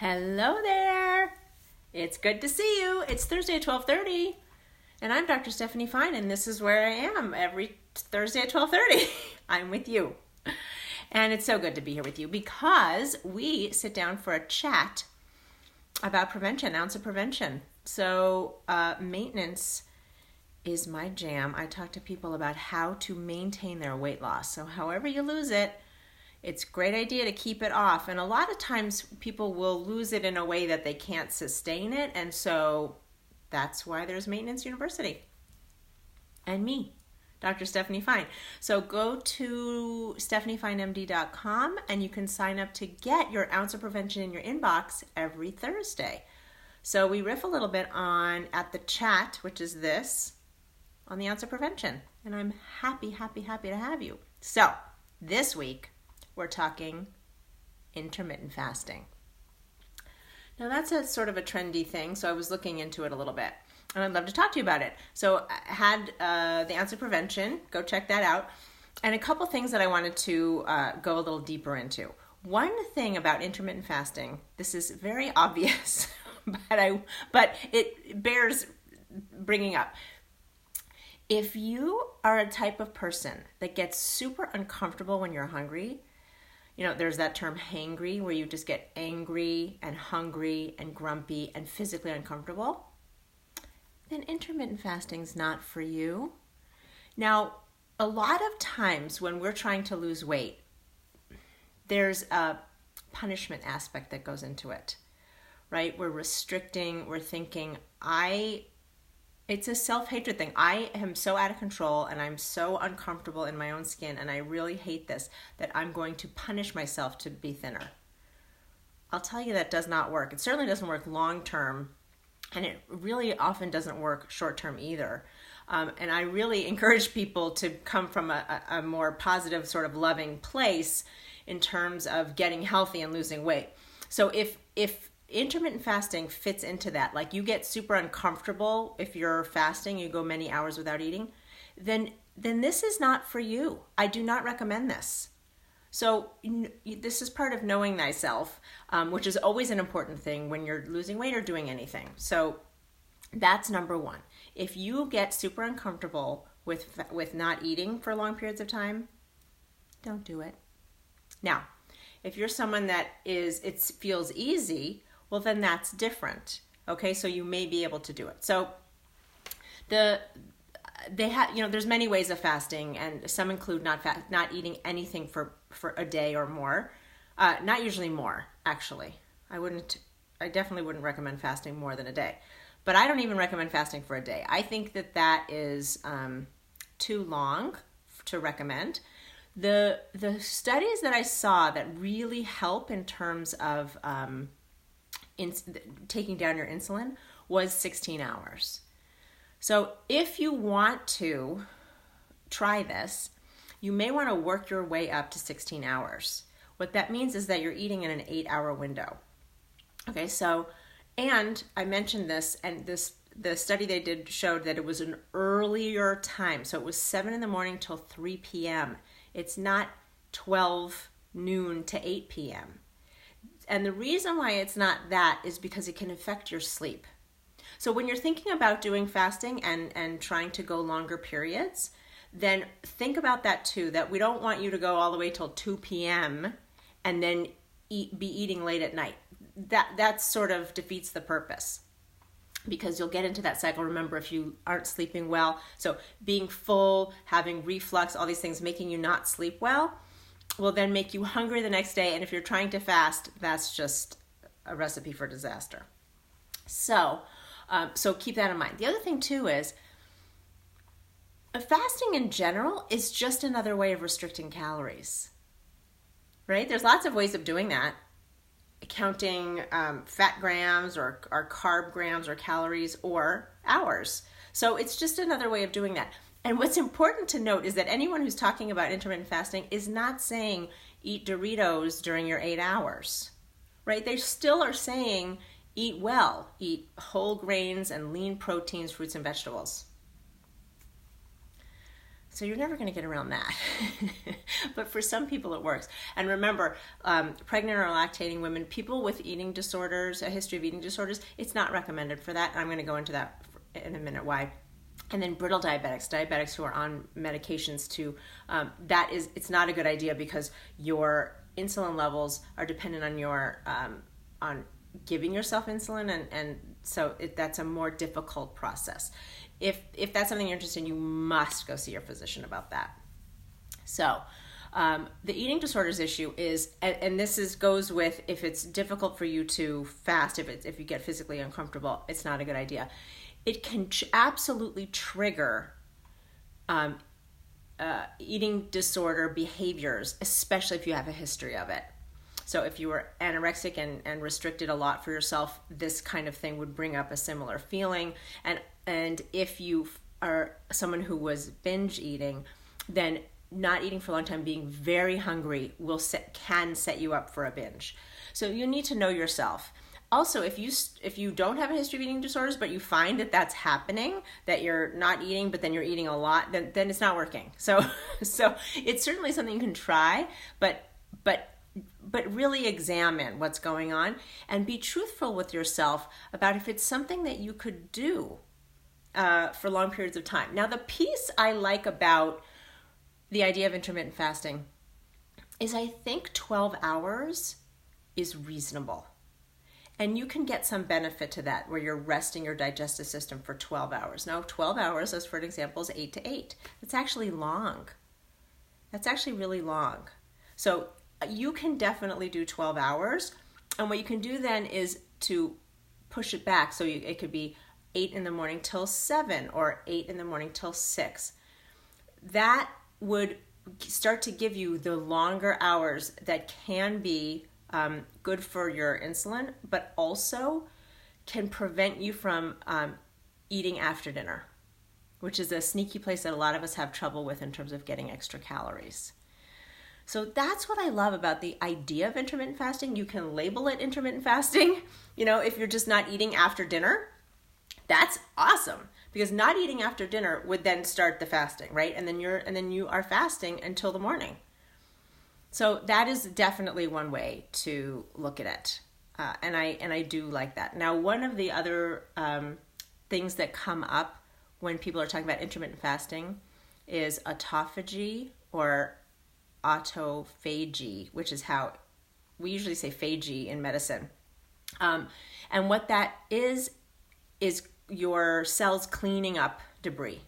Hello there. It's good to see you. It's Thursday at 12:30, and I'm Dr. Stephanie Fine, and this is where I am every Thursday at 12:30. I'm with you. And it's so good to be here with you because we sit down for a chat about prevention, ounce of prevention. So maintenance is my jam. I talk to people about how to maintain their weight loss. So however you lose it, it's a great idea to keep it off. And a lot of times people will lose it in a way that they can't sustain it. And so that's why there's Maintenance University. And me, Dr. Stephanie Fine. So go to stephaniefinemd.com and you can sign up to get your ounce of prevention in your inbox every Thursday. So we riff a little bit at the chat, which is this, on the ounce of prevention. And I'm happy to have you. So this week, we're talking intermittent fasting. Now that's a sort of a trendy thing, so I was looking into it a little bit, and I'd love to talk to you about it. So I had the ounce of prevention, go check that out, and a couple things that I wanted to go a little deeper into. One thing about intermittent fasting, this is very obvious, but it bears bringing up. If you are a type of person that gets super uncomfortable when you're hungry, there's that term hangry, where you just get angry and hungry and grumpy and physically uncomfortable, then intermittent fasting is not for you. Now, a lot of times when we're trying to lose weight, there's a punishment aspect that goes into it, right? We're restricting, we're thinking, it's a self-hatred thing. I am so out of control and I'm so uncomfortable in my own skin and I really hate this that I'm going to punish myself to be thinner. I'll tell you that does not work. It certainly doesn't work long-term, and it really often doesn't work short-term either. And I really encourage people to come from a more positive, sort of loving place in terms of getting healthy and losing weight. So if intermittent fasting fits into that, like you get super uncomfortable if you're fasting, you go many hours without eating, then this is not for you. I do not recommend this. So this is part of knowing thyself, which is always an important thing when you're losing weight or doing anything. So that's number one. If you get super uncomfortable with not eating for long periods of time, don't do it. Now, if you're someone that it feels easy, well, then that's different. Okay, so you may be able to do it. So there's many ways of fasting, and some include not eating anything for a day or more. Not usually more, actually. I definitely wouldn't recommend fasting more than a day. But I don't even recommend fasting for a day. I think that is too long to recommend. The studies that I saw that really help in terms of taking down your insulin was 16 hours. So if you want to try this, you may want to work your way up to 16 hours. What that means is that you're eating in an 8-hour window. Okay, and I mentioned this, and the study they did showed that it was an earlier time. So it was 7 a.m. till 3 p.m. It's not 12 noon to 8 p.m. And the reason why it's not that is because it can affect your sleep. So when you're thinking about doing fasting and trying to go longer periods, then think about that too, that we don't want you to go all the way till 2 p.m. and then be eating late at night. That sort of defeats the purpose, because you'll get into that cycle. Remember, if you aren't sleeping well, so being full, having reflux, all these things making you not sleep well, will then make you hungry the next day. And if you're trying to fast, that's just a recipe for disaster. So keep that in mind. The other thing too is fasting in general is just another way of restricting calories, right? There's lots of ways of doing that. Counting fat grams or carb grams or calories or hours. So it's just another way of doing that. And what's important to note is that anyone who's talking about intermittent fasting is not saying eat Doritos during your 8 hours, right? They still are saying eat well, eat whole grains and lean proteins, fruits and vegetables. So you're never going to get around that. But for some people it works. And remember, pregnant or lactating women, people with eating disorders, a history of eating disorders, it's not recommended for that. I'm going to go into that in a minute why. And then brittle diabetics who are on medications too, it's not a good idea because your insulin levels are dependent on your on giving yourself insulin, and so that's a more difficult process. If that's something you're interested in, you must go see your physician about that. So the eating disorders issue is, and this goes with if it's difficult for you to fast, if you get physically uncomfortable, it's not a good idea. It can absolutely trigger eating disorder behaviors, especially if you have a history of it. So if you were anorexic and restricted a lot for yourself, this kind of thing would bring up a similar feeling. And if you are someone who was binge eating, then not eating for a long time, being very hungry can set you up for a binge. So you need to know yourself. Also, if you don't have a history of eating disorders, but you find that that's happening, that you're not eating, but then you're eating a lot, then it's not working. So it's certainly something you can try, but really examine what's going on and be truthful with yourself about if it's something that you could do for long periods of time. Now, the piece I like about the idea of intermittent fasting is I think 12 hours is reasonable. And you can get some benefit to that where you're resting your digestive system for 12 hours. Now, 12 hours, as for an example, is 8 to 8. That's actually long. That's actually really long. So you can definitely do 12 hours. And what you can do then is to push it back. So it could be 8 in the morning till 7 or 8 in the morning till 6. That would start to give you the longer hours that can be good for your insulin, but also can prevent you from eating after dinner, which is a sneaky place that a lot of us have trouble with in terms of getting extra calories. So that's what I love about the idea of intermittent fasting. You can label it intermittent fasting, if you're just not eating after dinner. That's awesome, because not eating after dinner would then start the fasting, right? And then you are fasting until the morning. So that is definitely one way to look at it, and I do like that. Now, one of the other things that come up when people are talking about intermittent fasting is autophagy or autophagy, which is how we usually say phagy in medicine. And what that is your cells cleaning up debris.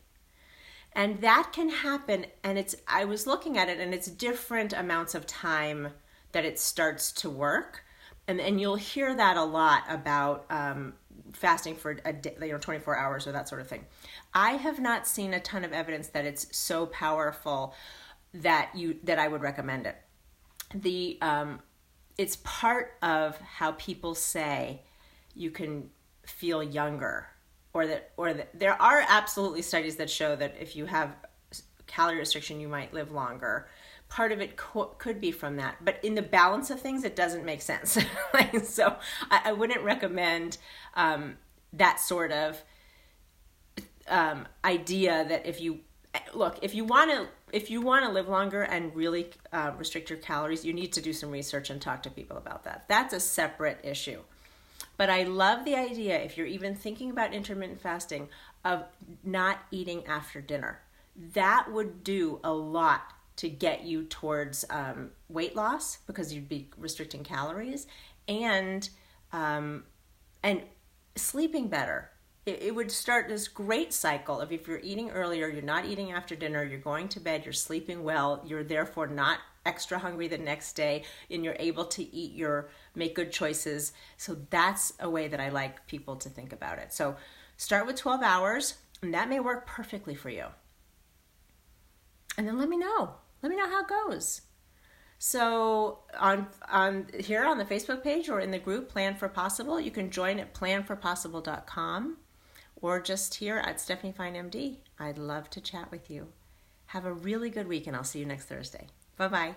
And that can happen, and I was looking at it, and it's different amounts of time that it starts to work. And you'll hear that a lot about fasting for a day, 24 hours or that sort of thing. I have not seen a ton of evidence that it's so powerful that I would recommend it. It's part of how people say you can feel younger. Or that there are absolutely studies that show that if you have calorie restriction, you might live longer. Part of it could be from that, but in the balance of things, it doesn't make sense. So I wouldn't recommend that sort of idea that if you want to live longer and really restrict your calories, you need to do some research and talk to people about that. That's a separate issue. But I love the idea, if you're even thinking about intermittent fasting, of not eating after dinner. That would do a lot to get you towards weight loss, because you'd be restricting calories, and sleeping better. It would start this great cycle of, if you're eating earlier, you're not eating after dinner, you're going to bed, you're sleeping well, you're therefore not extra hungry the next day, and you're able to make good choices. So that's a way that I like people to think about it. So start with 12 hours, and that may work perfectly for you. And then let me know how it goes. So on here on the Facebook page or in the group Plan for Possible, you can join at planforpossible.com or just here at Stephanie Fine MD. I'd love to chat with you. Have a really good week, and I'll see you next Thursday. Bye-bye.